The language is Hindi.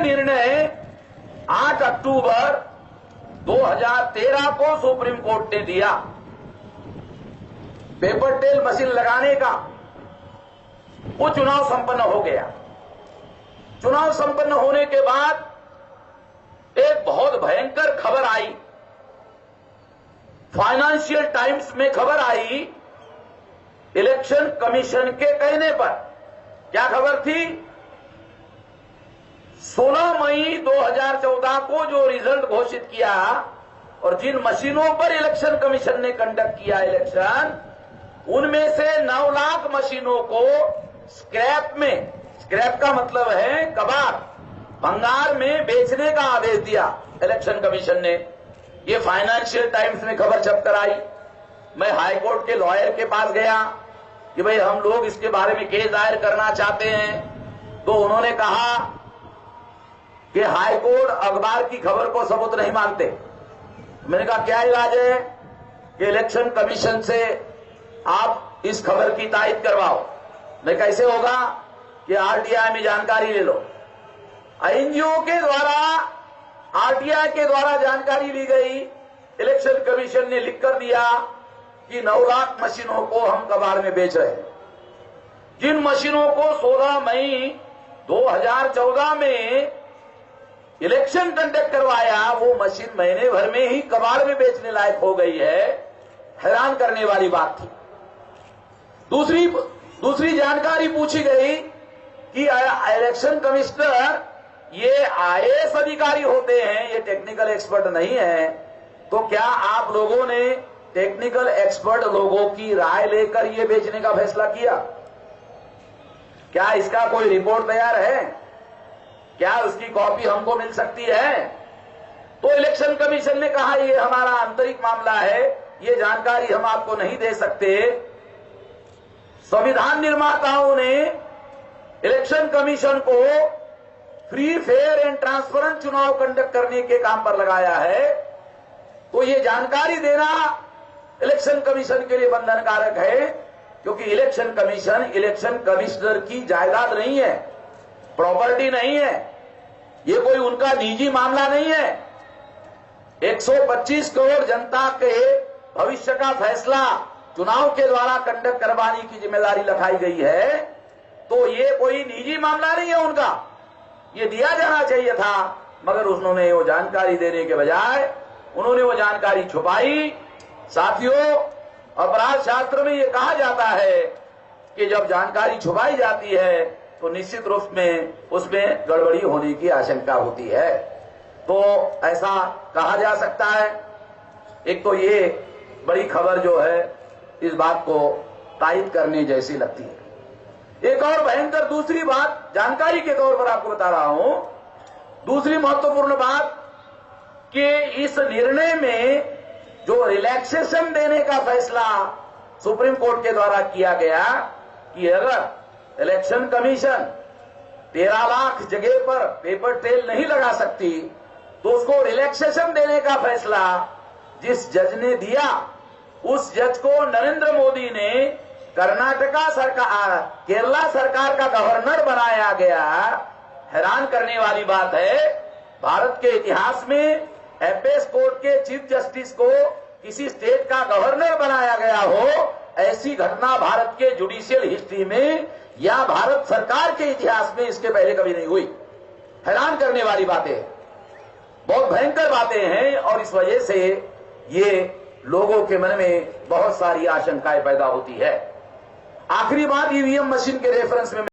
निर्णय 8 अक्टूबर 2013 को सुप्रीम कोर्ट ने दिया पेपर टेल मशीन लगाने का। वो चुनाव संपन्न हो गया। चुनाव संपन्न होने के बाद एक बहुत भयंकर खबर आई, फाइनेंशियल टाइम्स में खबर आई इलेक्शन कमीशन के कहने पर। क्या खबर थी? 16 मई 2014 को जो रिजल्ट घोषित किया और जिन मशीनों पर इलेक्शन कमीशन ने कंडक्ट किया इलेक्शन, उनमें से 9 लाख मशीनों को स्क्रैप में, स्क्रैप का मतलब है कबाड़, भंगार में बेचने का आदेश दिया इलेक्शन कमीशन ने। ये फाइनेंशियल टाइम्स में खबर छपकर आई। मैं हाईकोर्ट के लॉयर के पास गया कि भाई हम लोग इसके बारे में केस दायर करना चाहते हैं। तो उन्होंने कहा कि हाईकोर्ट अखबार की खबर को सबूत नहीं मानते। मैंने कहा क्या इलाज है कि इलेक्शन कमीशन से आप इस खबर की तायद करवाओ। मैं कैसे होगा कि आरटीआई में जानकारी ले लो। एनजीओ के द्वारा, आरटीआई के द्वारा जानकारी ली गई। इलेक्शन कमीशन ने लिखकर दिया कि 9 लाख मशीनों को हम कबाड़ में बेच रहे हैं। जिन मशीनों को 16 मई 2014 में इलेक्शन कंडक्ट करवाया, वो मशीन महीने भर में ही कबाड़ में बेचने लायक हो गई है। हैरान करने वाली बात थी। दूसरी जानकारी पूछी गई कि इलेक्शन कमिश्नर ये आईएएस अधिकारी होते हैं, ये टेक्निकल एक्सपर्ट नहीं है, तो क्या आप लोगों ने टेक्निकल एक्सपर्ट लोगों की राय लेकर ये बेचने का फैसला किया? क्या इसका कोई रिपोर्ट तैयार है? क्या उसकी कॉपी हमको मिल सकती है? तो इलेक्शन कमीशन ने कहा ये हमारा आंतरिक मामला है, ये जानकारी हम आपको नहीं दे सकते। संविधान निर्माताओं ने इलेक्शन कमीशन को फ्री, फेयर एंड ट्रांसपेरेंट चुनाव कंडक्ट करने के काम पर लगाया है, तो ये जानकारी देना इलेक्शन कमीशन के लिए बंधनकारक है, क्योंकि इलेक्शन कमीशन इलेक्शन कमिश्नर की जायदाद नहीं है, प्रॉपर्टी नहीं है, ये कोई उनका निजी मामला नहीं है। 125 करोड़ जनता के भविष्य का फैसला चुनाव के द्वारा कंडक्ट करवाने की जिम्मेदारी लगाई गई है, तो ये कोई निजी मामला नहीं है उनका, ये दिया जाना चाहिए था। मगर उन्होंने वो जानकारी देने के बजाय उन्होंने वो जानकारी छुपाई। साथियों, अपराध शास्त्र में ये कहा जाता है कि जब जानकारी छुपाई जाती है तो निश्चित रूप में उसमें गड़बड़ी होने की आशंका होती है। तो ऐसा कहा जा सकता है। एक तो ये बड़ी खबर जो है इस बात को तायद करने जैसी लगती है। एक और भयंकर दूसरी बात जानकारी के तौर पर आपको बता रहा हूं, दूसरी महत्वपूर्ण बात कि इस निर्णय में जो रिलैक्सेशन देने का फैसला सुप्रीम कोर्ट के द्वारा किया गया कि अगर इलेक्शन कमीशन 13 लाख जगह पर पेपर ट्रेल नहीं लगा सकती तो उसको रिलैक्सेशन देने का फैसला जिस जज ने दिया, उस जज को नरेंद्र मोदी ने कर्नाटका सरकार, केरला सरकार का गवर्नर बनाया गया। हैरान करने वाली बात है, भारत के इतिहास में एपेक्स कोर्ट के चीफ जस्टिस को किसी स्टेट का गवर्नर बनाया गया हो, ऐसी घटना भारत के जुडिशियल हिस्ट्री में या भारत सरकार के इतिहास में इसके पहले कभी नहीं हुई। हैरान करने वाली बातें, बहुत भयंकर बातें हैं और इस वजह से ये लोगों के मन में बहुत सारी आशंकाएं पैदा होती है। आखिरी बात ईवीएम मशीन के रेफरेंस में